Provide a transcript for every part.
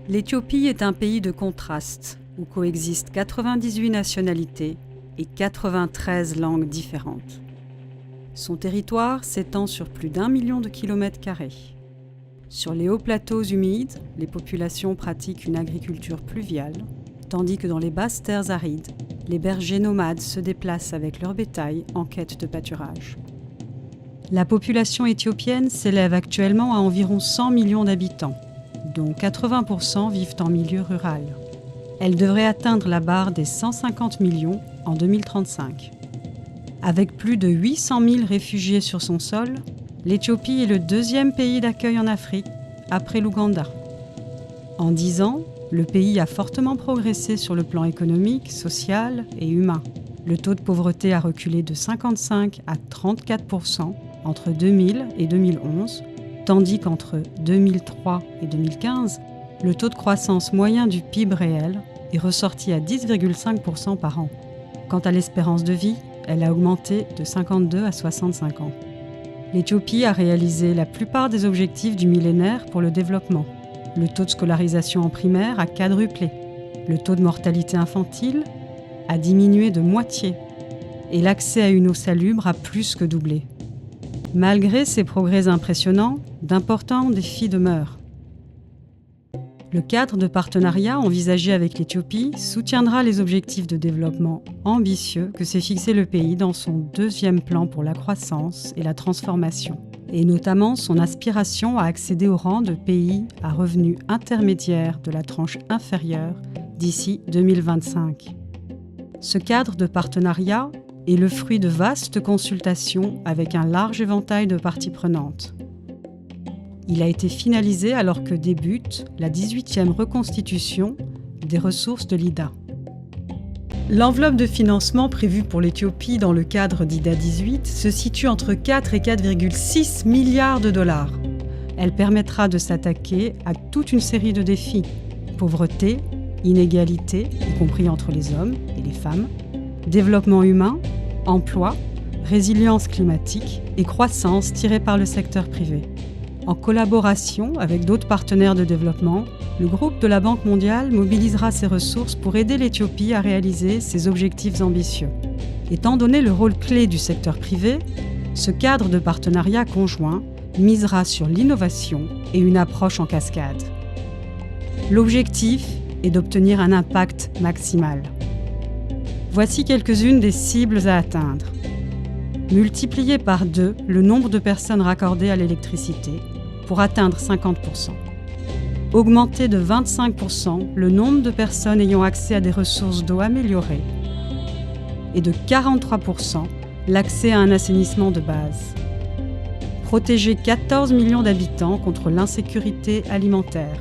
L'Éthiopie est un pays de contrastes où coexistent 98 nationalités et 93 langues différentes. Son territoire s'étend sur plus d'1 million de kilomètres carrés. Sur les hauts plateaux humides, les populations pratiquent une agriculture pluviale, tandis que dans les basses terres arides, les bergers nomades se déplacent avec leur bétail en quête de pâturage. La population éthiopienne s'élève actuellement à environ 100 millions d'habitants, dont 80% vivent en milieu rural. Elle devrait atteindre la barre des 150 millions en 2035. Avec plus de 800 000 réfugiés sur son sol, l'Éthiopie est le deuxième pays d'accueil en Afrique, après l'Ouganda. En 10 ans, le pays a fortement progressé sur le plan économique, social et humain. Le taux de pauvreté a reculé de 55 à 34% entre 2000 et 2011, tandis qu'entre 2003 et 2015, le taux de croissance moyen du PIB réel est ressorti à 10,5% par an. Quant à l'espérance de vie, elle a augmenté de 52 à 65 ans. L'Éthiopie a réalisé la plupart des objectifs du millénaire pour le développement. Le taux de scolarisation en primaire a quadruplé. Le taux de mortalité infantile a diminué de moitié. Et l'accès à une eau salubre a plus que doublé. Malgré ces progrès impressionnants, d'importants défis demeurent. Le cadre de partenariat envisagé avec l'Éthiopie soutiendra les objectifs de développement ambitieux que s'est fixé le pays dans son deuxième plan pour la croissance et la transformation, et notamment son aspiration à accéder au rang de pays à revenus intermédiaires de la tranche inférieure d'ici 2025. Ce cadre de partenariat est le fruit de vastes consultations avec un large éventail de parties prenantes. Il a été finalisé alors que débute la 18e reconstitution des ressources de l'IDA. L'enveloppe de financement prévue pour l'Éthiopie dans le cadre d'IDA 18 se situe entre 4 et 4,6 milliards de dollars. Elle permettra de s'attaquer à toute une série de défis: pauvreté, inégalité, y compris entre les hommes et les femmes, développement humain, emploi, résilience climatique et croissance tirée par le secteur privé. En collaboration avec d'autres partenaires de développement, le groupe de la Banque mondiale mobilisera ses ressources pour aider l'Éthiopie à réaliser ses objectifs ambitieux. Étant donné le rôle clé du secteur privé, ce cadre de partenariat conjoint misera sur l'innovation et une approche en cascade. L'objectif est d'obtenir un impact maximal. Voici quelques-unes des cibles à atteindre. Multiplier par 2 le nombre de personnes raccordées à l'électricité pour atteindre 50%. Augmenter de 25% le nombre de personnes ayant accès à des ressources d'eau améliorées et de 43% l'accès à un assainissement de base. Protéger 14 millions d'habitants contre l'insécurité alimentaire.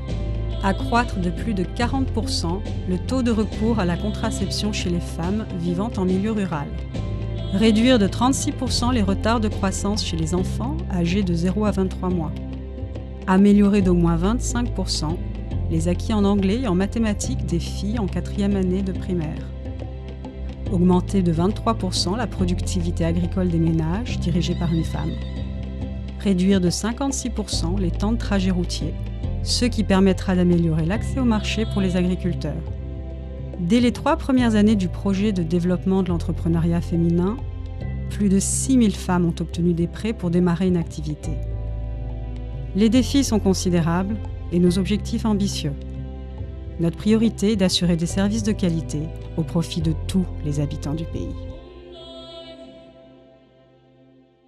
Accroître de plus de 40% le taux de recours à la contraception chez les femmes vivant en milieu rural. Réduire de 36% les retards de croissance chez les enfants âgés de 0 à 23 mois. Améliorer d'au moins 25% les acquis en anglais et en mathématiques des filles en 4e année de primaire. Augmenter de 23% la productivité agricole des ménages dirigés par une femme. Réduire de 56% les temps de trajet routier, ce qui permettra d'améliorer l'accès au marché pour les agriculteurs. Dès les 3 premières années du projet de développement de l'entrepreneuriat féminin, plus de 6 000 femmes ont obtenu des prêts pour démarrer une activité. Les défis sont considérables et nos objectifs ambitieux. Notre priorité est d'assurer des services de qualité au profit de tous les habitants du pays.